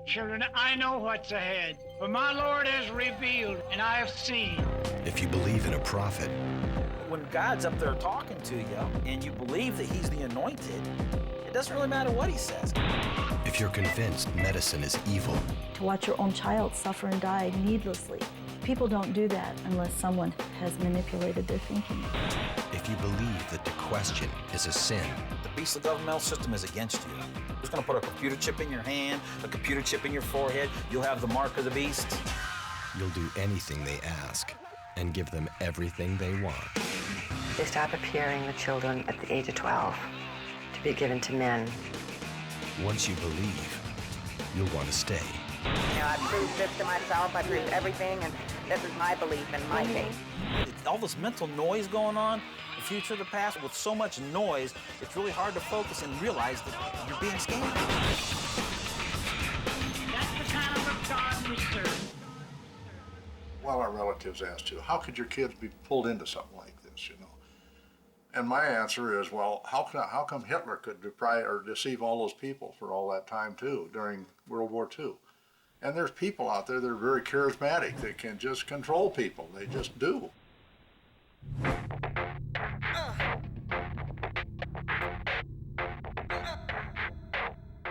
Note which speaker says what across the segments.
Speaker 1: Children, I know what's ahead, for my Lord has revealed, and I have seen.
Speaker 2: If you believe in a prophet,
Speaker 3: when God's up there talking to you and you believe that he's the anointed, it doesn't really matter what he says.
Speaker 2: if you're convinced medicine is evil,
Speaker 4: to watch your own child suffer and die needlessly. People don't do that unless someone has manipulated their thinking.
Speaker 2: if you believe that to question is a sin,
Speaker 3: The beastly governmental system is against you. It's going to put a computer chip in your hand, a computer chip in your forehead. You'll have the mark of the beast.
Speaker 2: you'll do anything they ask and give them everything they want.
Speaker 5: They stop appearing with children at the age of 12 to be given to men.
Speaker 2: Once you believe, you'll want to stay.
Speaker 6: You know, I proved this to myself, I proved everything, and this is my belief and my faith.
Speaker 3: All this mental noise going on, the future, the past, with so much noise, it's really hard to focus and realize that you're being scammed.
Speaker 1: That's the kind of a God we serve.
Speaker 7: Well, our relatives asked you, how could your kids be pulled into something like this, you know? And my answer is, well, how come Hitler could deceive all those people for all that time too, during World War II? And there's people out there that are very charismatic that can just control people. They just do.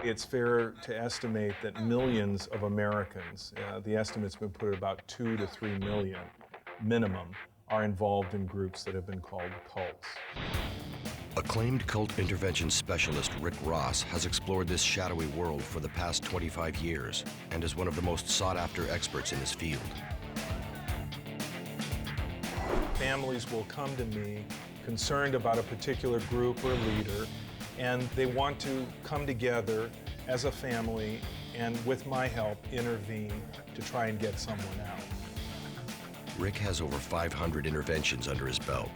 Speaker 8: It's fair to estimate that millions of Americans, the estimate's been put at about 2 to 3 million minimum, are involved in groups that have been called cults.
Speaker 2: Acclaimed cult intervention specialist Rik Ross has explored this shadowy world for the past 25 years and is one of the most sought-after experts in this field.
Speaker 8: Families will come to me concerned about a particular group or leader, and they want to come together as a family and, with my help, intervene to try and get someone out.
Speaker 2: Rik has over 500 interventions under his belt.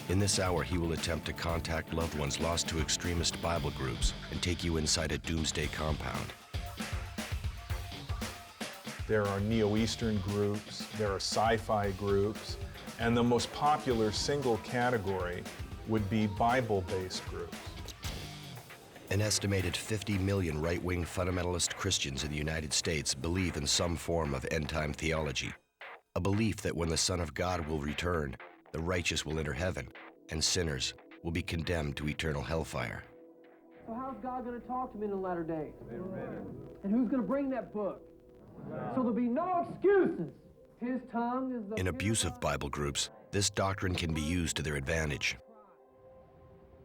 Speaker 2: In this hour, he will attempt to contact loved ones lost to extremist Bible groups and take you inside a doomsday compound.
Speaker 8: There are Neo-Eastern groups, there are sci-fi groups, and the most popular single category would be Bible-based groups.
Speaker 2: An estimated 50 million right-wing fundamentalist Christians in the United States believe in some form of end-time theology, a belief that when the Son of God will return, the righteous will enter heaven, and sinners will be condemned to eternal hellfire.
Speaker 9: So how's God going to talk to me in the latter days? And who's going to bring that book? So there'll be no excuses. His tongue is the...
Speaker 2: In abusive Bible groups, this doctrine can be used to their advantage.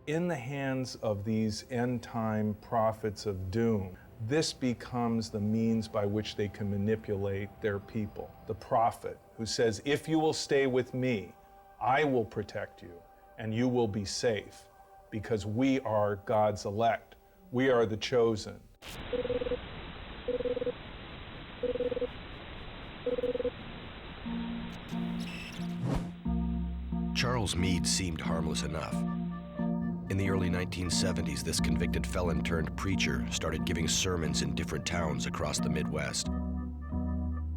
Speaker 8: In the hands of these end-time prophets of doom, this becomes the means by which they can manipulate their people. The prophet who says, if you will stay with me, I will protect you, and you will be safe, because we are God's elect. We are the chosen.
Speaker 2: Charles Meade seemed harmless enough. In the early 1970s, this convicted felon turned preacher started giving sermons in different towns across the Midwest.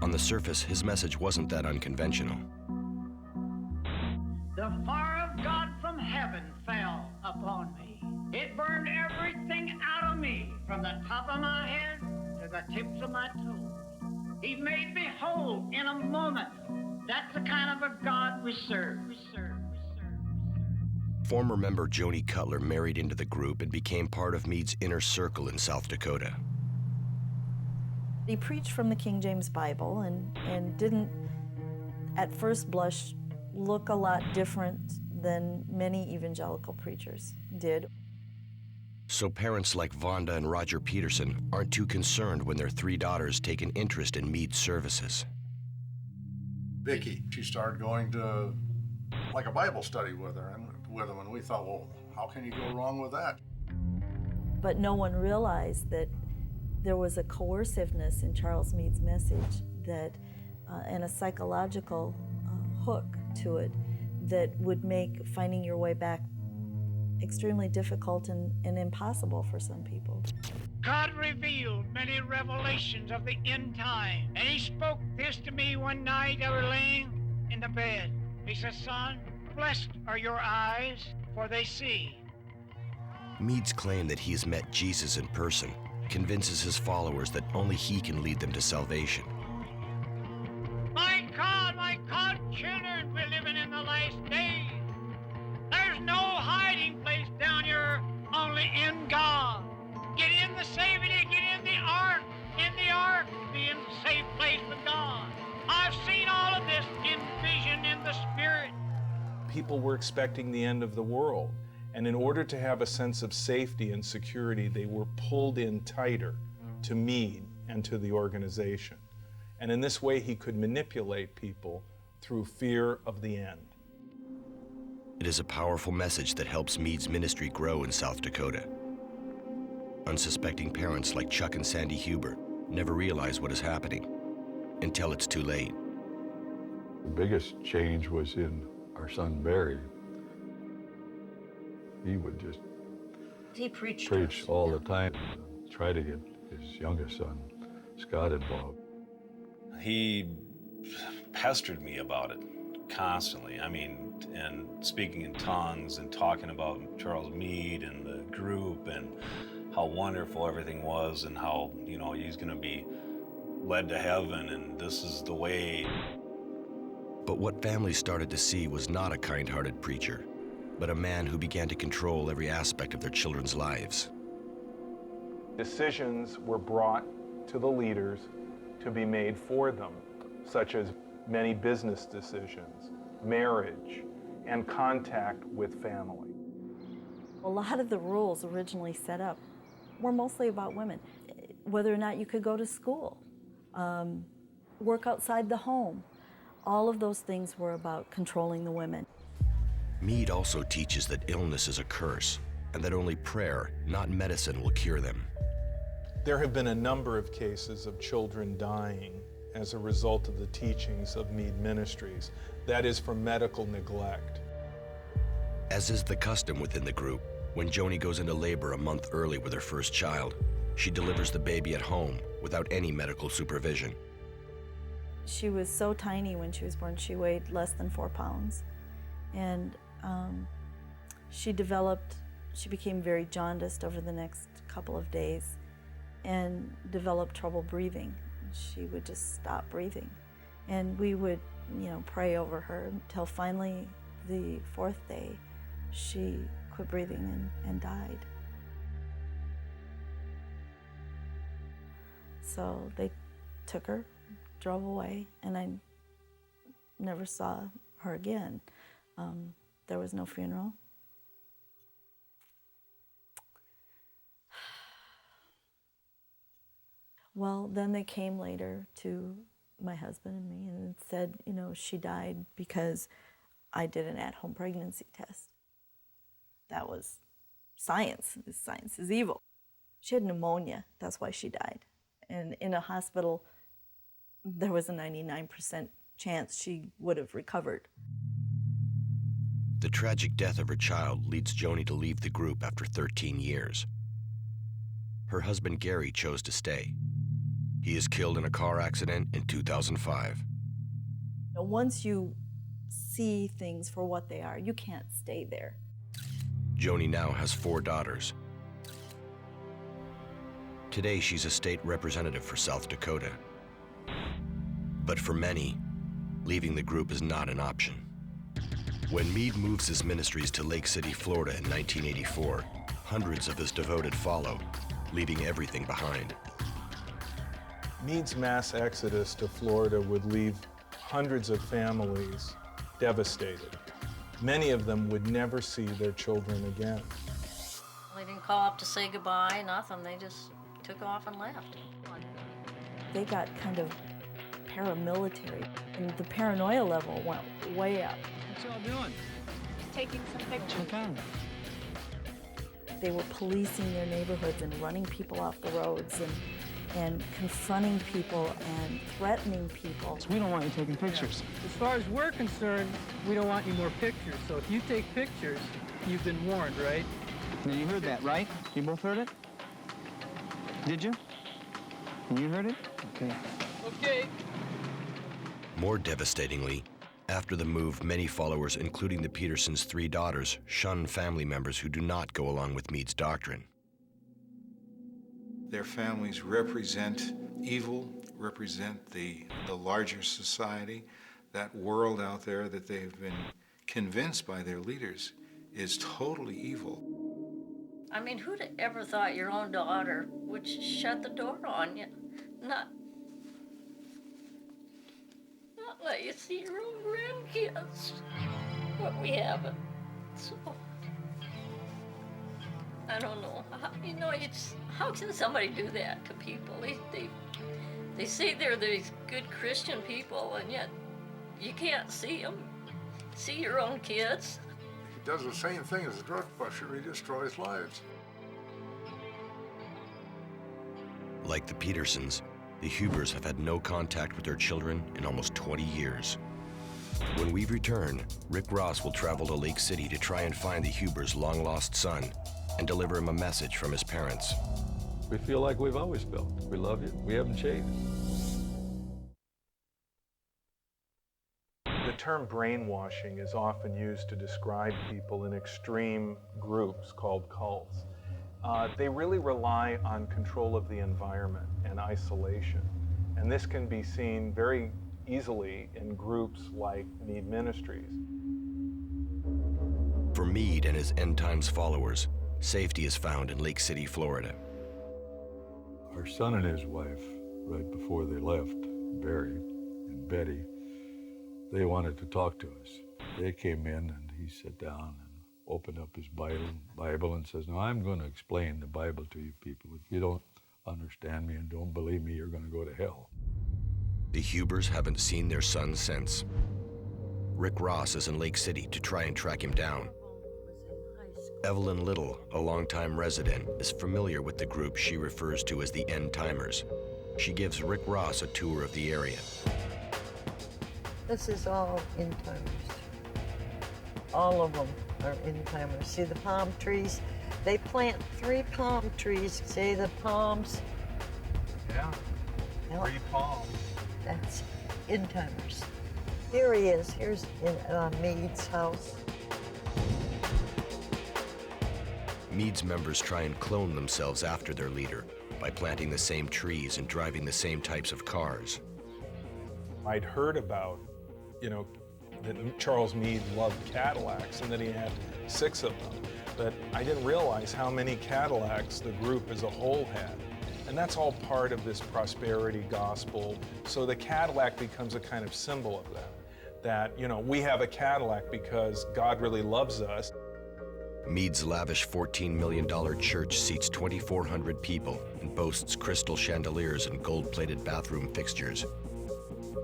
Speaker 2: On the surface, his message wasn't that unconventional.
Speaker 1: The fire of God from heaven fell upon me. It burned everything out of me, from the top of my head to the tips of my toes. He made me whole in a moment. That's the kind of a God we serve.
Speaker 2: Former member Joni Cutler married into the group and became part of Meade's inner circle in South Dakota.
Speaker 4: He preached from the King James Bible and didn't, at first blush, look a lot different than many evangelical preachers did.
Speaker 2: So parents like Vonda and Roger Peterson aren't too concerned when their 3 daughters take an interest in Meade's services.
Speaker 7: Vicki, she started going to like a Bible study with her and with them, and we thought, well, how can you go wrong with that?
Speaker 4: But no one realized that there was a coerciveness in Charles Meade's message that, and a psychological hook to it that would make finding your way back extremely difficult and impossible for some people.
Speaker 1: God revealed many revelations of the end time, and he spoke this to me one night. I was laying in the bed. He said, son, blessed are your eyes, for they see.
Speaker 2: Meade's claim that he has met Jesus in person convinces his followers that only he can lead them to salvation.
Speaker 1: My God, children, we're living in the last days. There's no hiding place down here, only in God. Get in the safety, get in the ark, be in a safe place with God. I've seen all of this in vision in the Spirit.
Speaker 8: People were expecting the end of the world, and in order to have a sense of safety and security, they were pulled in tighter to Meade and to the organization. And in this way, he could manipulate people through fear of the end.
Speaker 2: It is a powerful message that helps Meade's ministry grow in South Dakota. Unsuspecting parents like Chuck and Sandy Huber never realize what is happening until it's too late.
Speaker 10: The biggest change was in our son Barry. He would just preach all the time, try to get his youngest son, Scott, involved.
Speaker 11: He pestered me about it constantly. I mean, and speaking in tongues and talking about Charles Meade and the group and how wonderful everything was and how, you know, he's going to be led to heaven and this is the way.
Speaker 2: But what families started to see was not a kind-hearted preacher, but a man who began to control every aspect of their children's lives.
Speaker 8: Decisions were brought to the leaders to be made for them, such as many business decisions, marriage, and contact with family.
Speaker 4: A lot of the rules originally set up were mostly about women. Whether or not you could go to school, work outside the home. All of those things were about controlling the women.
Speaker 2: Meade also teaches that illness is a curse and that only prayer, not medicine, will cure them.
Speaker 8: There have been a number of cases of children dying as a result of the teachings of Meade Ministries. That is from medical neglect.
Speaker 2: As is the custom within the group, when Joni goes into labor a month early with her first child, she delivers the baby at home without any medical supervision.
Speaker 4: She was so tiny when she was born. She weighed less than 4 pounds. And she became very jaundiced over the next couple of days and developed trouble breathing. She would just stop breathing. And we would, pray over her until finally the 4th day, she quit breathing and died. So they took her, drove away, and I never saw her again. There was no funeral. Well, then they came later to my husband and me and said, she died because I did an at-home pregnancy test. That was science. Science is evil. She had pneumonia. That's why she died. And in a hospital, there was a 99% chance she would have recovered.
Speaker 2: The tragic death of her child leads Joni to leave the group after 13 years. Her husband Gary chose to stay. He is killed in a car accident in 2005.
Speaker 4: Once you see things for what they are, you can't stay there.
Speaker 2: Joni now has 4 daughters. Today, she's a state representative for South Dakota. But for many, leaving the group is not an option. When Meade moves his ministries to Lake City, Florida in 1984, hundreds of his devoted follow, leaving everything behind.
Speaker 8: Meade's mass exodus to Florida would leave hundreds of families devastated. Many of them would never see their children again.
Speaker 12: They didn't call up to say goodbye, nothing. They just took off and left.
Speaker 4: They got kind of paramilitary, and the paranoia level went way up.
Speaker 13: What's y'all doing?
Speaker 6: Taking some pictures.
Speaker 13: Okay.
Speaker 4: They were policing their neighborhoods and running people off the roads and confronting people and threatening people.
Speaker 13: So we don't want you taking pictures. As far as we're concerned, we don't want any more pictures. So if you take pictures, you've been warned, right?
Speaker 14: Now you heard that, right? You both heard it? Did you? You heard it? Okay.
Speaker 13: Okay.
Speaker 2: More devastatingly, after the move, many followers, including the Petersons' 3 daughters, shun family members who do not go along with Meade's doctrine.
Speaker 15: Their families represent evil, represent the larger society, that world out there that they've been convinced by their leaders is totally evil.
Speaker 12: I mean, who'd have ever thought your own daughter would shut the door on you? Not let you see your own grandkids. But we haven't. So, I don't know. How can somebody do that to people? They say they're these good Christian people, and yet you can't see them. See your own kids.
Speaker 7: He does the same thing as a drug pusher. He destroys lives.
Speaker 2: Like the Petersons, the Hubers have had no contact with their children in almost 20 years. When we return, Rik Ross will travel to Lake City to try and find the Hubers' long-lost son and deliver him a message from his parents.
Speaker 10: We feel like we've always felt. We love you. We haven't changed.
Speaker 8: The term brainwashing is often used to describe people in extreme groups called cults. They really rely on control of the environment and isolation. And this can be seen very easily in groups like Mead Ministries.
Speaker 2: For Mead and his end times followers, safety is found in Lake City, Florida.
Speaker 10: Our son and his wife, right before they left, Barry and Betty, they wanted to talk to us. They came in and he sat down and opened up his Bible and says, "Now I'm going to explain the Bible to you people. If you don't understand me and don't believe me, you're going to go to hell."
Speaker 2: The Hubers haven't seen their son since. Rik Ross is in Lake City to try and track him down. Evelyn Little, a longtime resident, is familiar with the group she refers to as the End Timers. She gives Rik Ross a tour of the area.
Speaker 16: This is all End Timers. All of them are End Timers. See the palm trees? They plant 3 palm trees. See the palms?
Speaker 8: Yeah, 3 palms.
Speaker 16: That's End Timers. Here he is. Here's Mead's house.
Speaker 2: Mead's members try and clone themselves after their leader by planting the same trees and driving the same types of cars.
Speaker 8: I'd heard about, that Charles Mead loved Cadillacs and that he had 6 of them, but I didn't realize how many Cadillacs the group as a whole had. And that's all part of this prosperity gospel. So the Cadillac becomes a kind of symbol of that, we have a Cadillac because God really loves us.
Speaker 2: Mead's lavish $14 million church seats 2,400 people and boasts crystal chandeliers and gold-plated bathroom fixtures.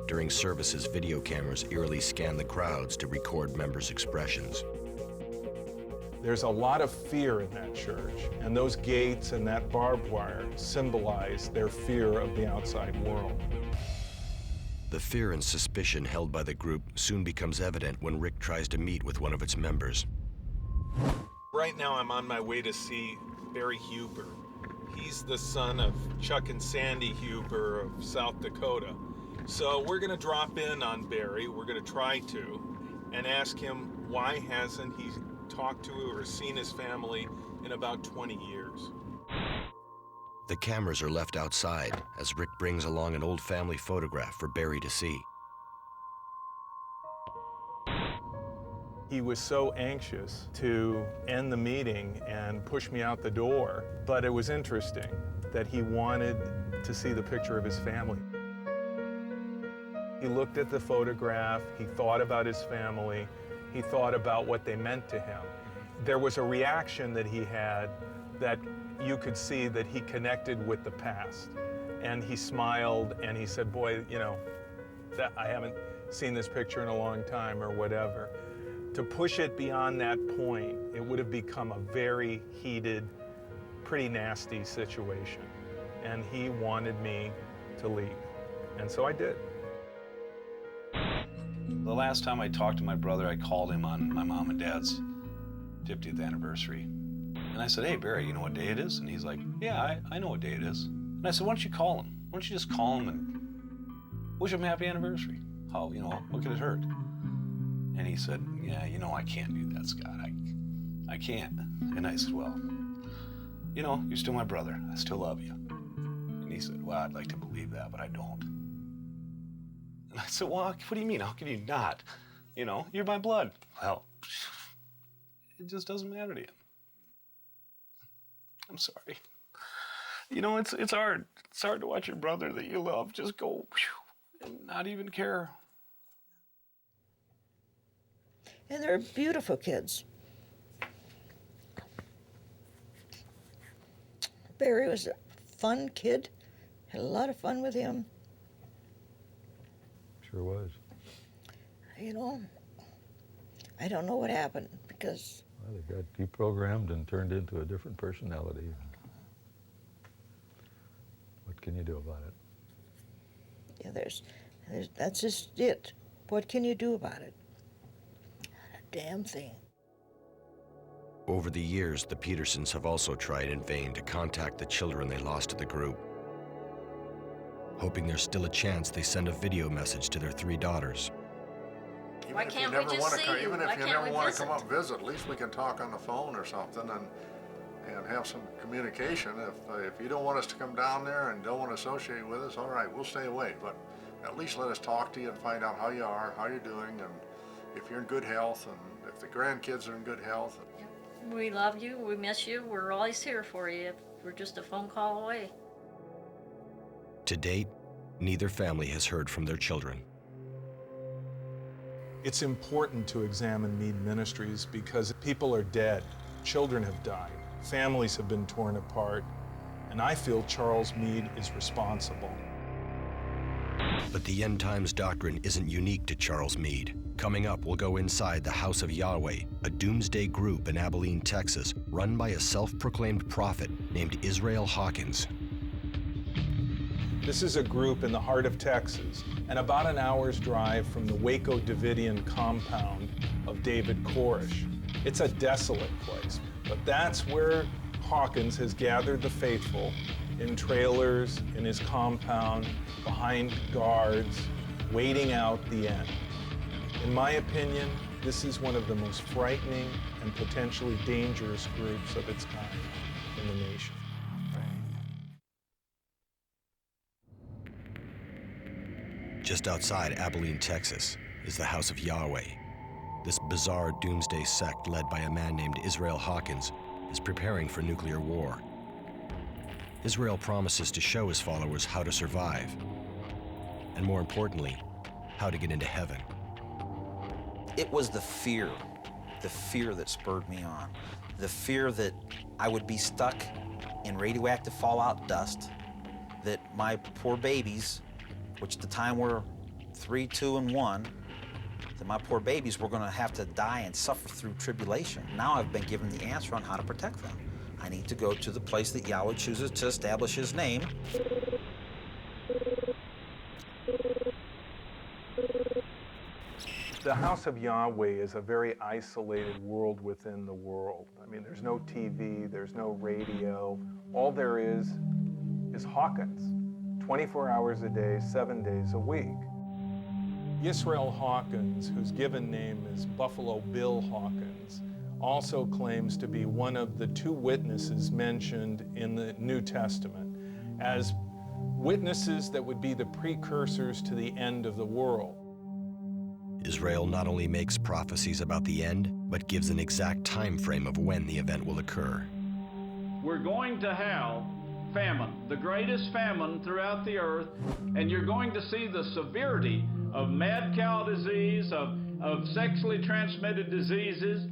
Speaker 2: During services, video cameras eerily scan the crowds to record members' expressions.
Speaker 8: There's a lot of fear in that church, and those gates and that barbed wire symbolize their fear of the outside world.
Speaker 2: The fear and suspicion held by the group soon becomes evident when Rik tries to meet with one of its members.
Speaker 8: Right now I'm on my way to see Barry Huber. He's the son of Chuck and Sandy Huber of South Dakota. So we're gonna drop in on Barry, we're gonna try to, and ask him why hasn't he talked to or seen his family in about 20 years.
Speaker 2: The cameras are left outside as Rik brings along an old family photograph for Barry to see.
Speaker 8: He was so anxious to end the meeting and push me out the door, but it was interesting that he wanted to see the picture of his family. He looked at the photograph, he thought about his family, he thought about what they meant to him. There was a reaction that he had that you could see that he connected with the past. And he smiled and he said, boy, I haven't seen this picture in a long time or whatever. To push it beyond that point, it would have become a very heated, pretty nasty situation. And he wanted me to leave. And so I did.
Speaker 11: The last time I talked to my brother, I called him on my mom and dad's 50th anniversary. And I said, "Hey, Barry, you know what day it is?" And he's like, "Yeah, I know what day it is." And I said, "Why don't you call him? Why don't you just call him and wish him a happy anniversary? What could it hurt?" And he said, "Yeah, I can't do that, Scott. I can't." And I said, "Well, you're still my brother. I still love you. he said, well, I'd like to believe that, but I don't. And I said, well, what do you mean? How can you not? You know, you're my blood. Well, it just doesn't matter to you. I'm sorry. You know, it's hard. It's hard to watch your brother that you love just go and not even care.
Speaker 16: And they're beautiful kids. Barry was a fun kid. Had a lot of fun with him.
Speaker 10: Sure was.
Speaker 16: You know, I don't know what happened because...
Speaker 10: Well, they got deprogrammed and turned into a different personality. What can you do about it?
Speaker 16: Yeah, that's just it. What can you do about it? Not a damn thing.
Speaker 2: Over the years, the Petersons have also tried in vain to contact the children they lost to the group. Hoping there's still a chance they send a video message to their 3 daughters.
Speaker 12: Why can't we just see you?
Speaker 7: Even
Speaker 12: Why
Speaker 7: if you
Speaker 12: can't
Speaker 7: never
Speaker 12: we
Speaker 7: want to
Speaker 12: visit?
Speaker 7: come up and visit, at least we can talk on the phone or something and have some communication. If you don't want us to come down there and don't want to associate with us, all right, we'll stay away. But at least let us talk to you and find out how you are, how you're doing, and if you're in good health, and if the grandkids are in good health.
Speaker 12: We love you, we miss you, we're always here for you. We're just a phone call away.
Speaker 2: To date, neither family has heard from their children.
Speaker 8: It's important to examine Mead Ministries because people are dead, children have died, families have been torn apart, and I feel Charles Mead is responsible.
Speaker 2: But the End Times doctrine isn't unique to Charles Mead. Coming up, we'll go inside the House of Yahweh, a doomsday group in Abilene, Texas, run by a self-proclaimed prophet named Israel Hawkins.
Speaker 8: This is a group in the heart of Texas, and about an hour's drive from the Waco Davidian compound of David Koresh. It's a desolate place, but that's where Hawkins has gathered the faithful in trailers, in his compound, behind guards, waiting out the end. In my opinion, this is one of the most frightening and potentially dangerous groups of its kind in the nation.
Speaker 2: Just outside Abilene, Texas, is the House of Yahweh. This bizarre doomsday sect led by a man named Israel Hawkins is preparing for nuclear war. Israel promises to show his followers how to survive, and more importantly, how to get into heaven.
Speaker 3: It was the fear that spurred me on. The fear that I would be stuck in radioactive fallout dust, that my poor babies, which at the time were 3, 2, and 1, that my poor babies were gonna have to die and suffer through tribulation. Now I've been given the answer on how to protect them. I need to go to the place that Yahweh chooses to establish his name.
Speaker 8: The House of Yahweh is a very isolated world within the world. I mean, there's no TV, there's no radio. All there is Hawkins, 24 hours a day, 7 days a week. Israel Hawkins, whose given name is Buffalo Bill Hawkins, also claims to be one of the 2 witnesses mentioned in the New Testament as witnesses that would be the precursors to the end of the world.
Speaker 2: Israel not only makes prophecies about the end, but gives an exact time frame of when the event will occur.
Speaker 17: We're going to have famine, the greatest famine throughout the earth, and you're going to see the severity of mad cow disease, of sexually transmitted diseases,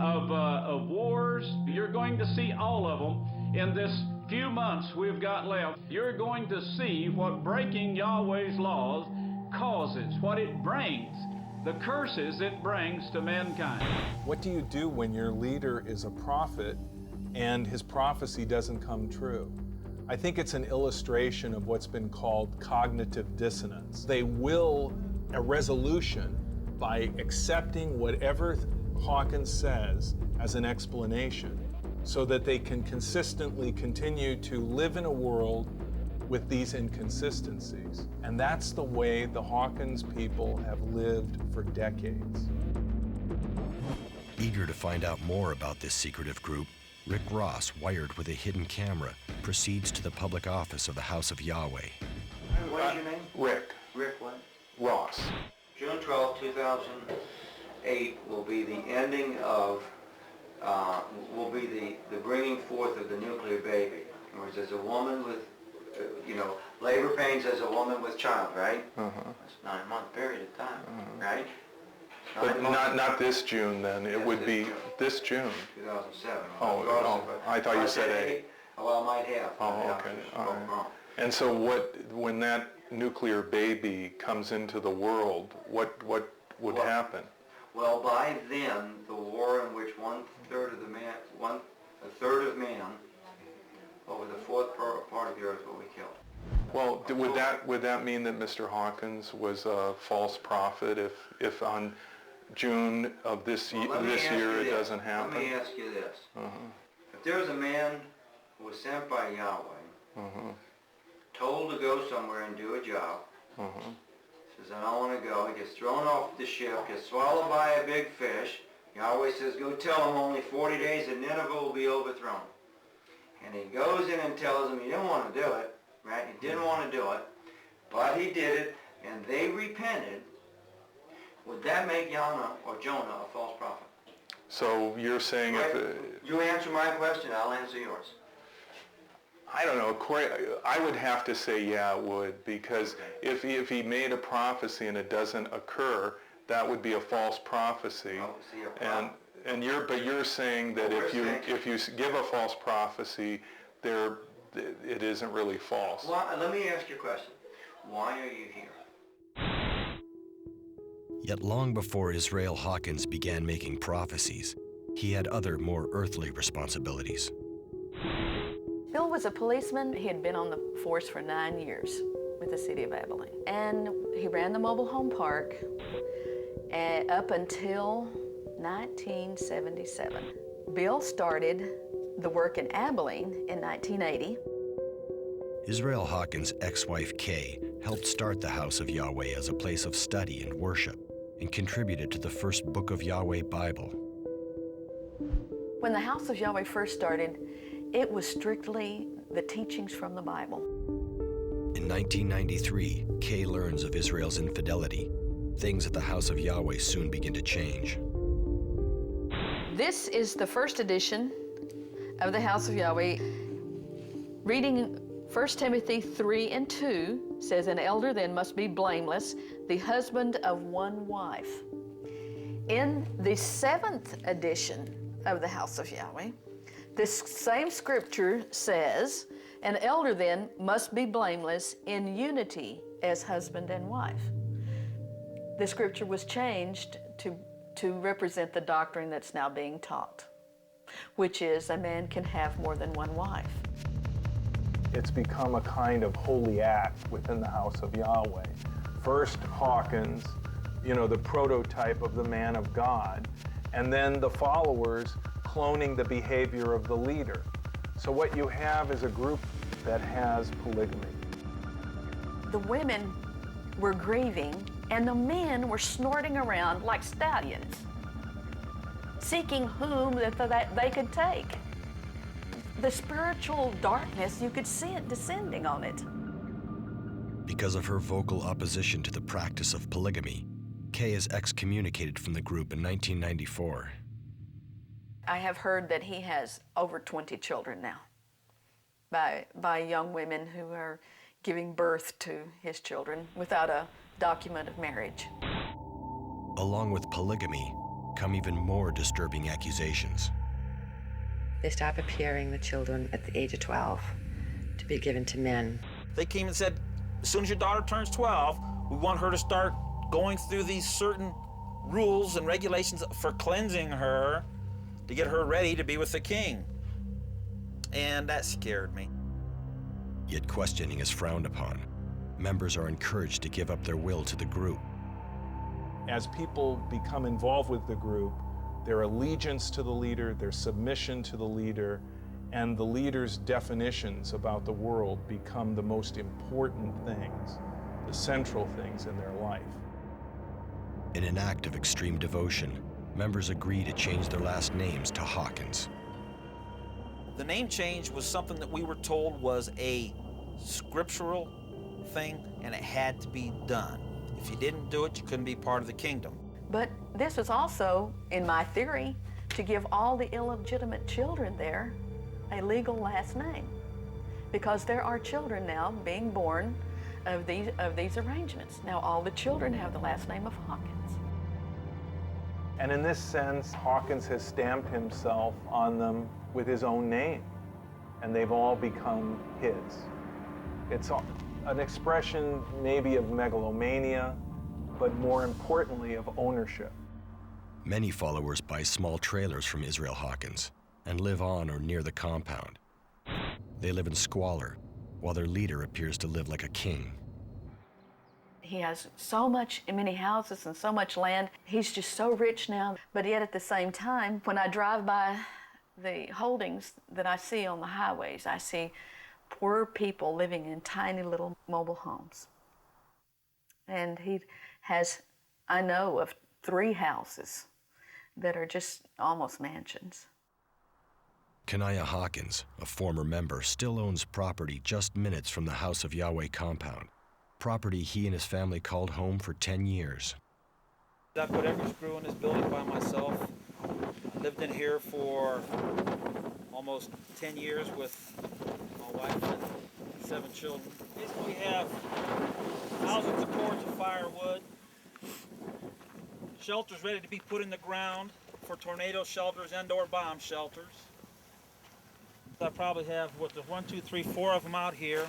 Speaker 17: of wars. You're going to see all of them in this few months we've got left. You're going to see what breaking Yahweh's laws causes, what it brings, the curses it brings to mankind.
Speaker 8: What do you do when your leader is a prophet and his prophecy doesn't come true? I think it's an illustration of what's been called cognitive dissonance. They will a resolution by accepting whatever Hawkins says as an explanation so that they can consistently continue to live in a world with these inconsistencies. And that's the way the Hawkins people have lived for decades.
Speaker 2: Eager to find out more about this secretive group, Rik Ross, wired with a hidden camera, proceeds to the public office of the House of Yahweh.
Speaker 18: What is your name?
Speaker 8: Rick
Speaker 18: Rick what?
Speaker 8: Ross.
Speaker 18: June 12, 2008 will be the ending of, will be the bringing forth of the nuclear baby. In other words, as a woman with, labor pains as a woman with child, right? It's a 9-month period of time, right?
Speaker 8: But not this June then, it would be this June.
Speaker 18: 2007.
Speaker 8: I thought you said 8.
Speaker 18: Well, I might have.
Speaker 8: Okay, all right. And so when that nuclear baby comes into the world, what would happen?
Speaker 18: Well, by then, the war in which a third of man over the fourth part of the earth will be killed.
Speaker 8: Well, would that mean that Mr. Hawkins was a false prophet if on June of this year it doesn't happen?
Speaker 18: Let me ask you this. If there was a man who was sent by Yahweh, told to go somewhere and do a job, says, I don't want to go, he gets thrown off the ship, gets swallowed by a big fish, Yahweh says, go tell him only 40 days and Nineveh will be overthrown. And he goes in and tells them he didn't want to do it, right? He didn't want to do it, but he did it, and they repented. Would that make Jonah a false prophet?
Speaker 8: So you're saying
Speaker 18: you answer my question, I'll answer yours.
Speaker 8: I don't know. I would have to say, yeah, it would, because if he made a prophecy and it doesn't occur, that would be a false prophecy. But you're saying that if you give a false prophecy, it isn't really false.
Speaker 18: Well, let me ask you a question. Why are you here?
Speaker 2: Yet long before Israel Hawkins began making prophecies, he had other, more earthly responsibilities.
Speaker 19: Bill was a policeman. He had been on the force for 9 years with the city of Abilene. And he ran the mobile home park up until 1977. Bill started the work in Abilene in 1980.
Speaker 2: Israel Hawkins' ex-wife Kay helped start the House of Yahweh as a place of study and worship, and contributed to the first Book of Yahweh Bible.
Speaker 19: When the House of Yahweh first started, it was strictly the teachings from the Bible.
Speaker 2: In 1993, Kay learns of Israel's infidelity. Things at the House of Yahweh soon begin to change.
Speaker 19: This is the first edition of the House of Yahweh. Reading 1 Timothy 3 and 2 says, an elder then must be blameless, the husband of one wife. In the 7th edition of the House of Yahweh, this same scripture says, an elder then must be blameless in unity as husband and wife. The scripture was changed to represent the doctrine that's now being taught, which is a man can have more than one wife.
Speaker 8: It's become a kind of holy act within the House of Yahweh. First Hawkins, the prototype of the man of God, and then the followers cloning the behavior of the leader. So what you have is a group that has polygamy.
Speaker 19: The women were grieving, and the men were snorting around like stallions, seeking whom that they could take. The spiritual darkness, you could see it descending on it.
Speaker 2: Because of her vocal opposition to the practice of polygamy, Kay is excommunicated from the group in 1994.
Speaker 19: I have heard that he has over 20 children now by young women who are giving birth to his children without a document of marriage.
Speaker 2: Along with polygamy come even more disturbing accusations.
Speaker 5: They stop appearing the children at the age of 12 to be given to men.
Speaker 3: They came and said, as soon as your daughter turns 12, we want her to start going through these certain rules and regulations for cleansing her to get her ready to be with the king. And that scared me.
Speaker 2: Yet questioning is frowned upon. Members are encouraged to give up their will to the group.
Speaker 8: As people become involved with the group, their allegiance to the leader, their submission to the leader, and the leader's definitions about the world become the most important things, the central things in their life.
Speaker 2: In an act of extreme devotion, members agree to change their last names to Hawkins.
Speaker 3: The name change was something that we were told was a scriptural thing, and it had to be done. If you didn't do it, you couldn't be part of the kingdom.
Speaker 19: But this was also, in my theory, to give all the illegitimate children there a legal last name, because there are children now being born of these arrangements. Now all the children have the last name of Hawkins.
Speaker 8: And in this sense, Hawkins has stamped himself on them with his own name, and they've all become his. It's an expression maybe of megalomania, but more importantly of ownership.
Speaker 2: Many followers buy small trailers from Israel Hawkins and live on or near the compound. They live in squalor, while their leader appears to live like a king.
Speaker 19: He has so many houses and so much land. He's just so rich now, but yet at the same time, when I drive by the holdings that I see on the highways, I see poor people living in tiny little mobile homes. And he has, I know of 3 houses that are just almost mansions.
Speaker 2: Kaniah Hawkins, a former member, still owns property just minutes from the House of Yahweh compound, property he and his family called home for 10 years.
Speaker 3: I put every screw in this building by myself. I lived in here for almost 10 years with my wife and 7 children. Basically, we have thousands of cords of firewood, shelters ready to be put in the ground for tornado shelters and/or bomb shelters. I probably have, there's 1, 2, 3, 4 of them out here.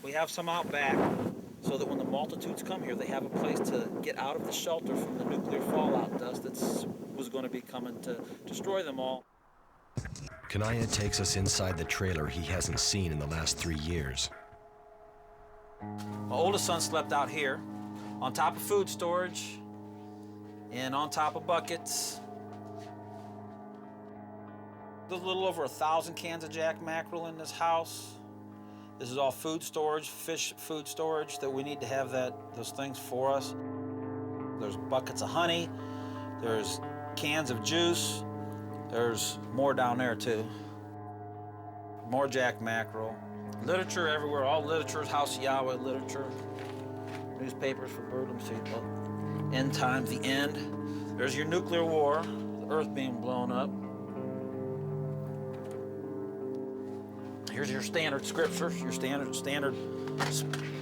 Speaker 3: We have some out back, so that when the multitudes come here, they have a place to get out of the shelter from the nuclear fallout dust that was going to be coming to destroy them all.
Speaker 2: Kaniah takes us inside the trailer he hasn't seen in the last 3 years.
Speaker 3: My oldest son slept out here, on top of food storage, and on top of buckets. There's a little over 1,000 cans of jack mackerel in this house. This is all food storage, fish food storage, that we need to have those things for us. There's buckets of honey, there's cans of juice, there's more down there too. More jack mackerel. Literature everywhere, all literature, House of Yahweh literature. Newspapers for Birdom, see, end times, the end. There's your nuclear war, the earth being blown up. Here's your standard scriptures, your standard,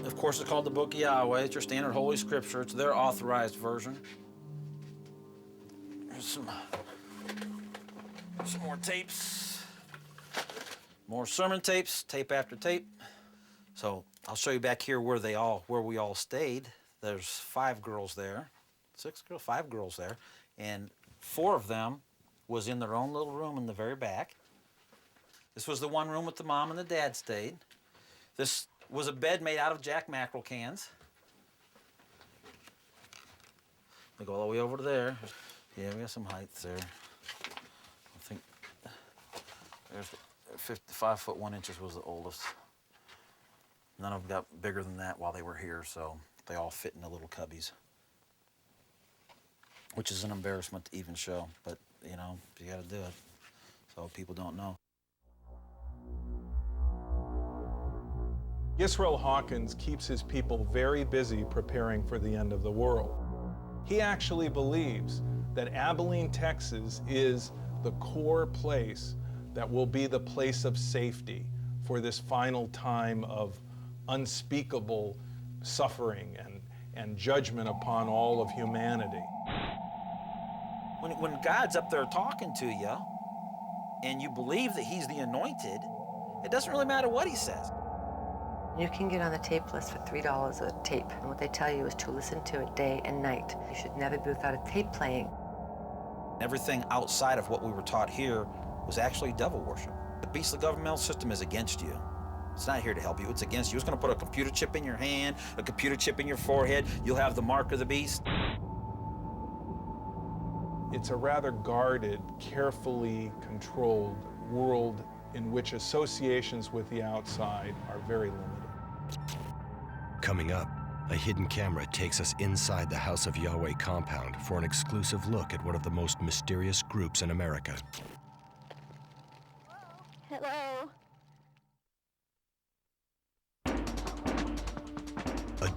Speaker 3: of course it's called the Book of Yahweh. It's your standard Holy Scripture. It's their authorized version. There's some more tapes, more sermon tapes, tape after tape. So I'll show you back here where we all stayed. There's 5 girls there, 5 girls there, and 4 of them was in their own little room in the very back. This was the one room with the mom and the dad stayed. This was a bed made out of jack mackerel cans. We go all the way over to there. Yeah, we got some heights there. I think there's 55 foot 1 inches was the oldest. None of them got bigger than that while they were here, so they all fit in the little cubbies, which is an embarrassment to even show, but you know, you gotta do it so people don't know.
Speaker 8: Israel Hawkins keeps his people very busy preparing for the end of the world. He actually believes that Abilene, Texas is the core place that will be the place of safety for this final time of unspeakable suffering and judgment upon all of humanity.
Speaker 3: When God's up there talking to you and you believe that he's the anointed, it doesn't really matter what he says.
Speaker 5: You can get on the tape list for $3 a tape, and what they tell you is to listen to it day and night. You should never be without a tape playing.
Speaker 3: Everything outside of what we were taught here was actually devil worship. The beastly governmental system is against you. It's not here to help you, it's against you. It's gonna put a computer chip in your hand, a computer chip in your forehead. You'll have the mark of the beast.
Speaker 8: It's a rather guarded, carefully controlled world in which associations with the outside are very limited.
Speaker 2: Coming up, a hidden camera takes us inside the House of Yahweh compound for an exclusive look at one of the most mysterious groups in America.
Speaker 4: Hello.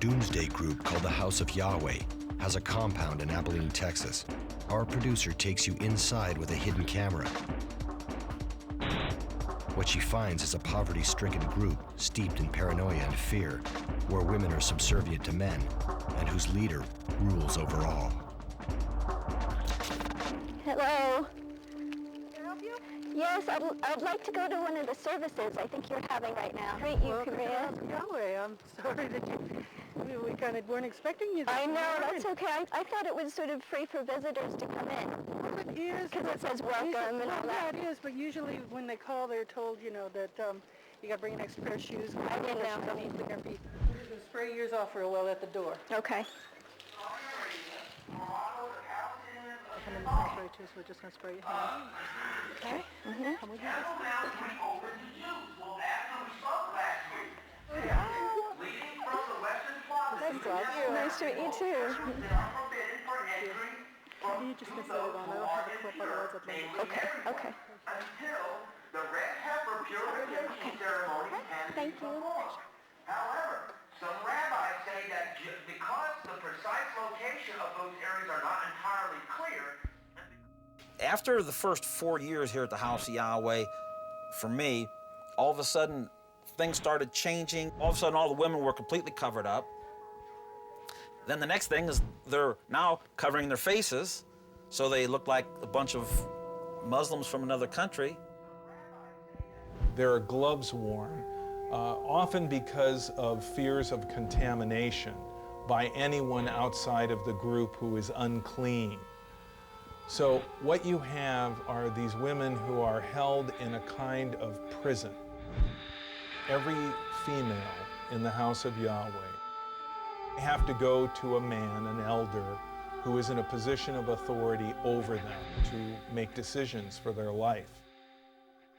Speaker 2: doomsday group called the House of Yahweh has a compound in Abilene, Texas. Our producer takes you inside with a hidden camera. What she finds is a poverty-stricken group steeped in paranoia and fear, where women are subservient to men, and whose leader rules over all.
Speaker 20: Hello. Can I help you? Yes, I'd like to go to one of the services I think you're having right now. Great, you, Korea.
Speaker 21: Yahweh, I'm sorry that we kind of weren't expecting you.
Speaker 20: I know, that's okay. I thought it was sort of free for visitors to come in.
Speaker 21: Well, it is.
Speaker 20: Because it says welcome and all that.
Speaker 21: Yeah, it is, but usually when they call, they're told, you know, that you got to bring an extra pair of shoes.
Speaker 20: I didn't know.
Speaker 21: We're going to spray yours off real well at the door.
Speaker 20: Okay.
Speaker 21: Come in the sanctuary too, so we're just going to spray your hands.
Speaker 20: Okay. Mm-hmm.
Speaker 21: Come with me.
Speaker 20: Nice to meet you too.
Speaker 21: You just can set it on. I don't have a clip, otherwise I'd make it.
Speaker 20: Okay, okay.
Speaker 22: Until the red heifer purification ceremony can
Speaker 20: Thank
Speaker 22: be
Speaker 20: you.
Speaker 22: performed. However, some rabbis say that because the precise location of those areas are not entirely clear.
Speaker 3: After the first 4 years here at the House of Yahweh, for me, all of a sudden, things started changing. All of a sudden, all the women were completely covered up. Then the next thing is they're now covering their faces, so they look like a bunch of Muslims from another country.
Speaker 8: There are gloves worn, often because of fears of contamination by anyone outside of the group who is unclean. So what you have are these women who are held in a kind of prison. Every female in the House of Yahweh have to go to a man, an elder, who is in a position of authority over them to make decisions for their life.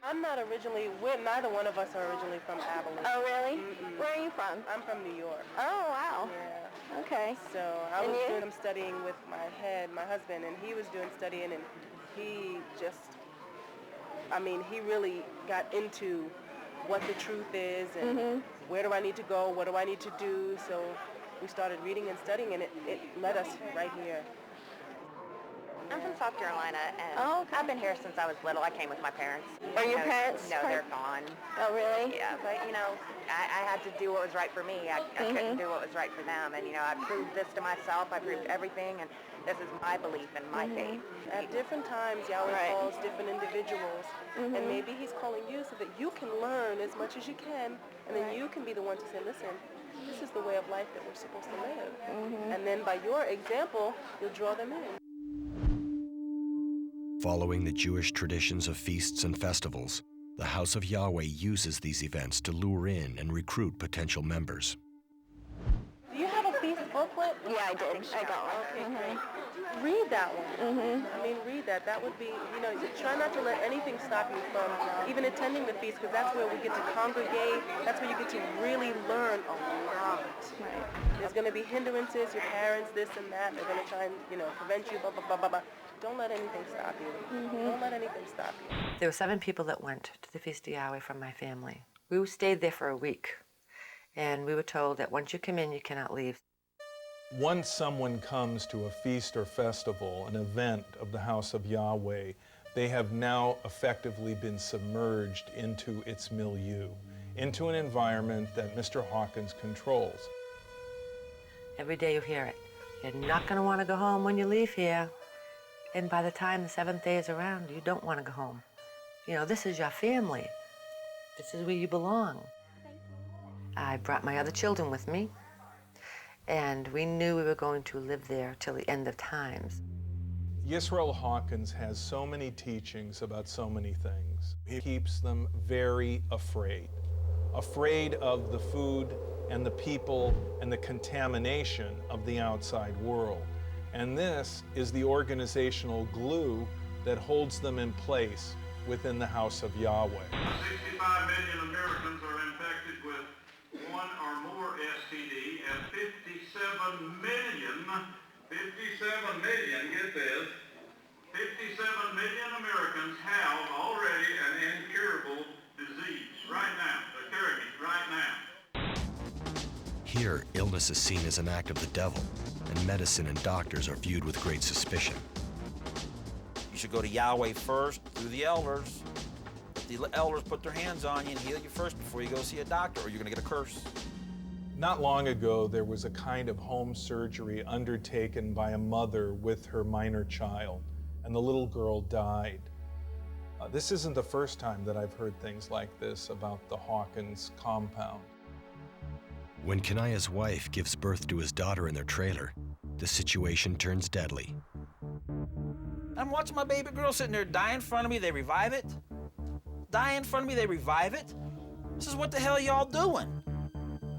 Speaker 21: I'm not originally, neither one of us are originally from Abilene.
Speaker 20: Oh, really? Where are you from?
Speaker 21: I'm from New York.
Speaker 20: Oh, wow.
Speaker 21: Yeah.
Speaker 20: Okay.
Speaker 21: So I was doing some studying with my husband, and he was doing studying, and he just, he really got into what the truth is, and where do I need to go, what do I need to do, so we started reading and studying, and it led us right here.
Speaker 6: I'm from South Carolina, and I've been here since I was little. I came with my parents.
Speaker 20: Are your parents?
Speaker 6: No, they're gone.
Speaker 20: Oh, really?
Speaker 6: Yeah, but, I had to do what was right for me. I couldn't do what was right for them, and, I proved this to myself. I proved everything, and this is my belief and my faith.
Speaker 21: At different times, Yahweh calls different individuals, and maybe he's calling you so that you can learn as much as you can, and then you can be the one to say, listen, this is the way of life that we're supposed to live. And then by your example, you'll draw them in.
Speaker 2: Following the Jewish traditions of feasts and festivals, the House of Yahweh uses these events to lure in and recruit potential members.
Speaker 21: Do you have a feast booklet?
Speaker 20: Yeah, I did. I got one.
Speaker 21: Okay, read that one. Read that. That would be, try not to let anything stop you from even attending the feast, because that's where we get to congregate. That's where you get to really learn a lot. There's going to be hindrances, your parents, this and that. They're going to try and, prevent you, blah, blah, blah, blah, blah. Don't let anything stop you. Don't let anything stop you.
Speaker 5: There were 7 people that went to the Feast of Yahweh from my family. We stayed there for a week, and we were told that once you come in, you cannot leave.
Speaker 8: Once someone comes to a feast or festival, an event of the House of Yahweh, they have now effectively been submerged into its milieu, into an environment that Mr. Hawkins controls.
Speaker 5: Every day you hear it. You're not going to want to go home when you leave here. And by the time the 7th day is around, you don't want to go home. This is your family. This is where you belong. I brought my other children with me, and we knew we were going to live there till the end of times.
Speaker 8: Yisrael Hawkins has so many teachings about so many things. He keeps them very afraid of the food and the people and the contamination of the outside world. And this is the organizational glue that holds them in place within the House of Yahweh.
Speaker 17: 65 million Americans are infected with one or more STD, and 57 million, get this, 57 million Americans have already an incurable disease right now. They're carrying it right now.
Speaker 2: Here, illness is seen as an act of the devil, and medicine and doctors are viewed with great suspicion.
Speaker 3: You should go to Yahweh first through the elders. The elders put their hands on you and heal you first before you go see a doctor, or you're going to get a curse.
Speaker 8: Not long ago, there was a kind of home surgery undertaken by a mother with her minor child, and the little girl died. This isn't the first time that I've heard things like this about the Hawkins compound.
Speaker 2: When Kanaya's wife gives birth to his daughter in their trailer, the situation turns deadly.
Speaker 3: I'm watching my baby girl sitting there die in front of me, they revive it. Die in front of me, they revive it. This is what the hell y'all doing?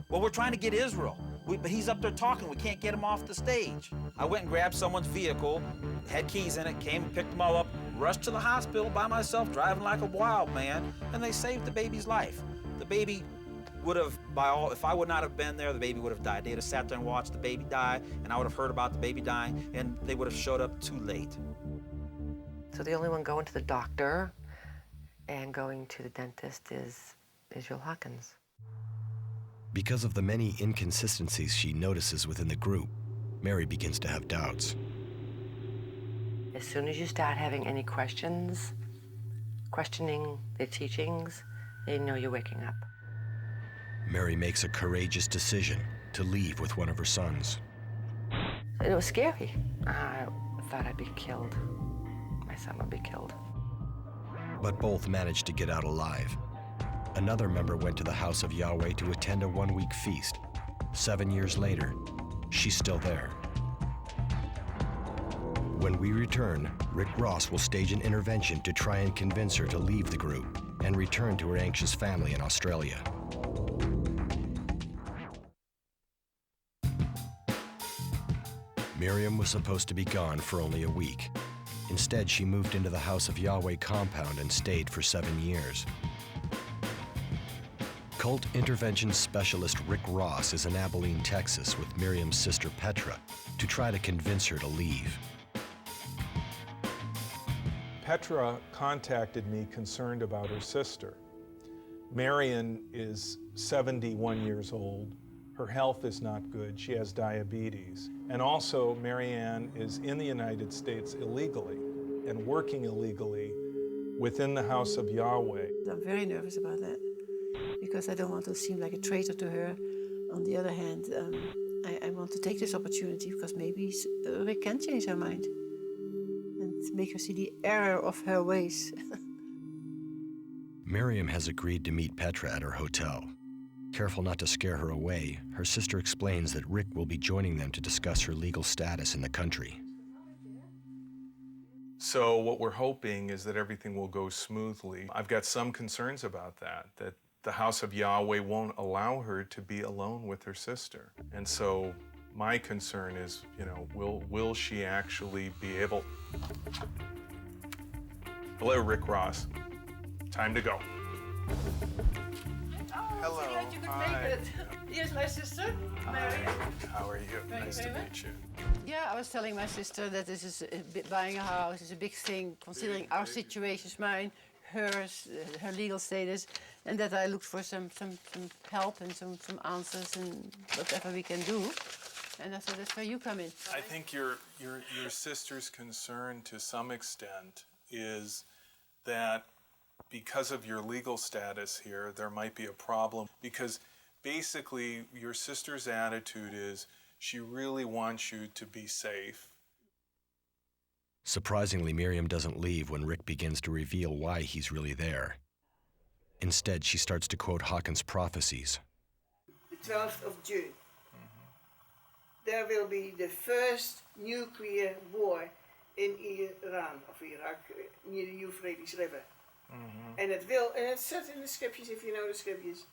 Speaker 3: Well, we're trying to get Israel, but he's up there talking. We can't get him off the stage. I went and grabbed someone's vehicle, had keys in it, came and picked them all up, rushed to the hospital by myself, driving like a wild man, and they saved the baby's life. The baby would have, if I would not have been there, the baby would have died. They'd have sat there and watched the baby die, and I would have heard about the baby dying, and they would have showed up too late.
Speaker 5: So the only one going to the doctor and going to the dentist is Israel Hawkins.
Speaker 2: Because of the many inconsistencies she notices within the group, Mary begins to have doubts.
Speaker 5: As soon as you start having any questions, questioning the teachings, they know you're waking up.
Speaker 2: Mary makes a courageous decision to leave with one of her sons.
Speaker 5: It was scary. I thought I'd be killed. My son would be killed.
Speaker 2: But both managed to get out alive. Another member went to the house of Yahweh to attend a one-week feast. 7 years later, she's still there. When we return, Rik Ross will stage an intervention to try and convince her to leave the group and return to her anxious family in Australia. Miriam was supposed to be gone for only a week. Instead, she moved into the House of Yahweh compound and stayed for 7 years. Cult intervention specialist Rik Ross is in Abilene, Texas, with Miriam's sister Petra to try to convince her to leave.
Speaker 8: Petra contacted me concerned about her sister. Marion is 71 years old. Her health is not good. She has diabetes. And also, Marianne is in the United States illegally and working illegally within the House of Yahweh.
Speaker 1: I'm very nervous about that because I don't want to seem like a traitor to her. On the other hand, I want to take this opportunity because maybe Rik can change her mind and make her see the error of her ways.
Speaker 2: Miriam has agreed to meet Petra at her hotel. Careful not to scare her away, her sister explains that Rik will be joining them to discuss her legal status in the country.
Speaker 8: So what we're hoping is that everything will go smoothly. I've got some concerns about that the House of Yahweh won't allow her to be alone with her sister. And so my concern is, will she actually be able... Hello, Rik Ross. Time to go.
Speaker 1: Hello. So glad you could make it. Here's my sister, Mary.
Speaker 8: How are you? Nice to meet you.
Speaker 1: Yeah, I was telling my sister that this is buying a house is a big thing, considering our situations, mine, hers, her legal status, and that I looked for some help and some answers and whatever we can do. And I said, that's where you come in.
Speaker 8: I think your sister's concern to some extent is that because of your legal status here, there might be a problem. Because basically, your sister's attitude is she really wants you to be safe.
Speaker 2: Surprisingly, Miriam doesn't leave when Rik begins to reveal why he's really there. Instead, she starts to quote Hawkins' prophecies.
Speaker 9: The 12th of June. There will be the first nuclear war in Iran, of Iraq, near the Euphrates River. And it's said in the scriptures, if you know the scriptures,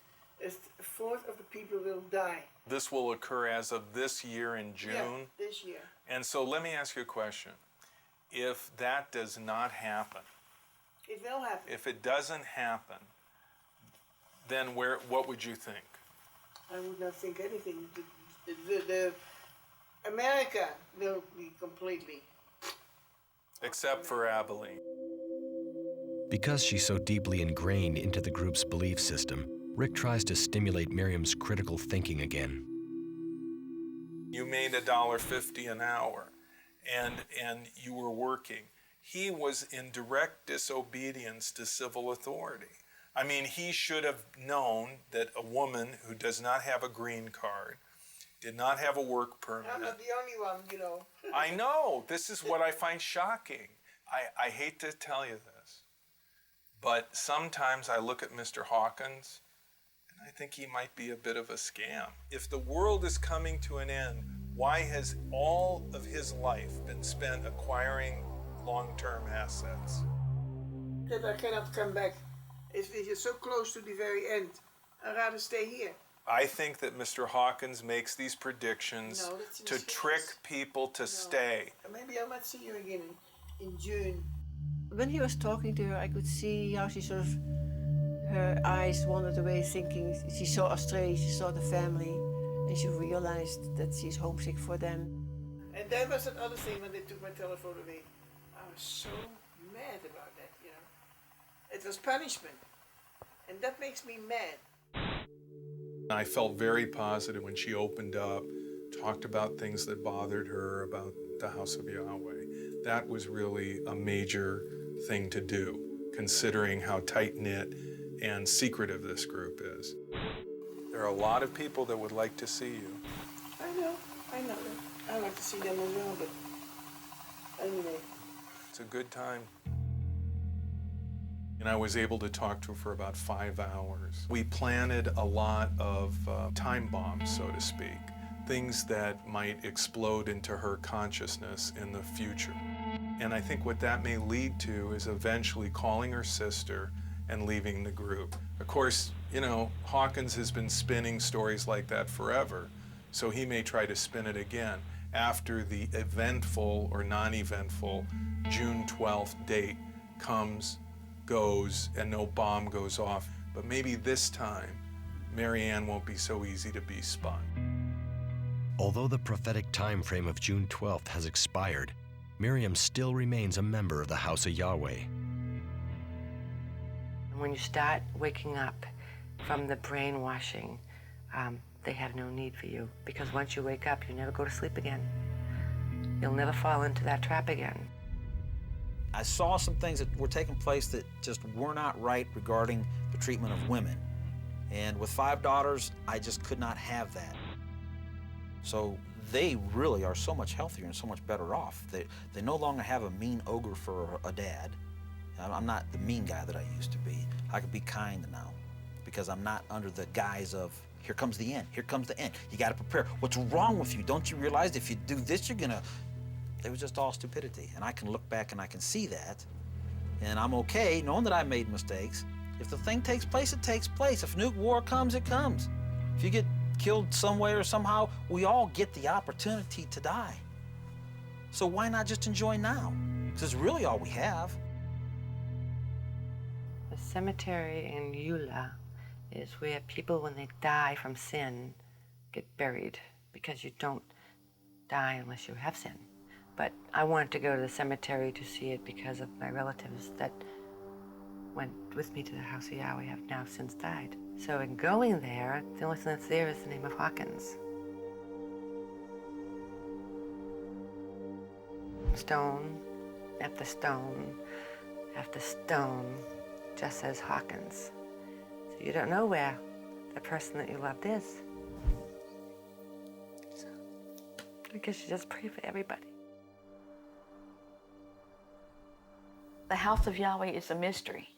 Speaker 9: a fourth of the people will die.
Speaker 8: This will occur as of this year in June?
Speaker 9: Yeah, this year.
Speaker 8: And so let me ask you a question. If that does not happen,
Speaker 9: it will happen.
Speaker 8: If it doesn't happen, then what would you think?
Speaker 9: I would not think anything. The America will be completely...
Speaker 8: Except for Abilene.
Speaker 2: Because she's so deeply ingrained into the group's belief system, Rik tries to stimulate Miriam's critical thinking again.
Speaker 8: You made $1.50 an hour, and you were working. He was in direct disobedience to civil authority. I mean, he should have known that a woman who does not have a green card, did not have a work permit.
Speaker 9: I'm not the only one, you know.
Speaker 8: I know. This is what I find shocking. I hate to tell you this, but sometimes I look at Mr. Hawkins and I think he might be a bit of a scam. If the world is coming to an end, why has all of his life been spent acquiring long-term assets?
Speaker 9: That I cannot come back. It's so close to the very end. I'd rather stay here.
Speaker 8: I think that Mr. Hawkins makes these predictions to trick people to stay.
Speaker 9: Maybe I might see you again in June.
Speaker 1: When he was talking to her, I could see how she sort of, her eyes wandered away thinking, she saw Australia, she saw the family, and she realized that she's homesick for them.
Speaker 9: And that was another thing when they took my telephone away. I was so mad about that, you know. It was punishment. And that makes me mad.
Speaker 8: I felt very positive when she opened up, talked about things that bothered her about the House of Yahweh. That was really a major thing to do, considering how tight-knit and secretive this group is. There are a lot of people that would like to see you.
Speaker 9: I know that. I like to see them as well, but anyway.
Speaker 8: It's a good time. And I was able to talk to her for about 5 hours. We planted a lot of time bombs, so to speak, things that might explode into her consciousness in the future. And I think what that may lead to is eventually calling her sister and leaving the group. Of course, you know, Hawkins has been spinning stories like that forever, so he may try to spin it again after the eventful or non-eventful June 12th date comes, goes, and no bomb goes off. But maybe this time, Marianne won't be so easy to be spun.
Speaker 2: Although the prophetic time frame of June 12th has expired, Miriam still remains a member of the House of Yahweh.
Speaker 5: And when you start waking up from the brainwashing, they have no need for you, because once you wake up, you never go to sleep again. You'll never fall into that trap again.
Speaker 3: I saw some things that were taking place that just were not right regarding the treatment of women. And with 5 daughters, I just could not have that. So they really are so much healthier and so much better off. They no longer have a mean ogre for a dad. I'm not the mean guy that I used to be. I could be kind now because I'm not under the guise of, here comes the end, here comes the end. You gotta prepare. What's wrong with you? Don't you realize if you do this, you're gonna... It was just all stupidity. And I can look back and I can see that. And I'm okay knowing that I made mistakes. If the thing takes place, it takes place. If nuke war comes, it comes. If you get killed some way or somehow, we all get the opportunity to die. So why not just enjoy now? Because it's really all we have.
Speaker 5: The cemetery in Eula is where people, when they die from sin, get buried, because you don't die unless you have sin. But I wanted to go to the cemetery to see it because of my relatives that went with me to the House of Yahweh have now since died. So in going there, the only thing that's there is the name of Hawkins. Stone after stone after stone just says Hawkins. So you don't know where the person that you loved is. So I guess you just pray for everybody.
Speaker 19: The house of Yahweh is a mystery.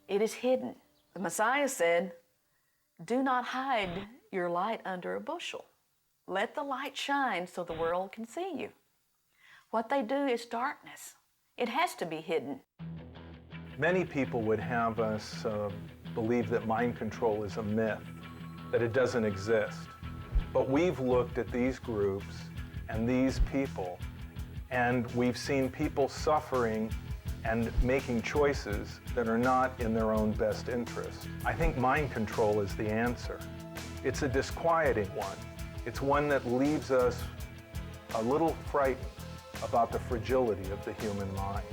Speaker 19: It is hidden. The Messiah said, "Do not hide your light under a bushel. Let the light shine so the world can see you." What they do is darkness. It has to be hidden.
Speaker 8: Many people would have us believe that mind control is a myth, that it doesn't exist. But we've looked at these groups and these people, and we've seen people suffering and making choices that are not in their own best interest. I think mind control is the answer. It's a disquieting one. It's one that leaves us a little frightened about the fragility of the human mind.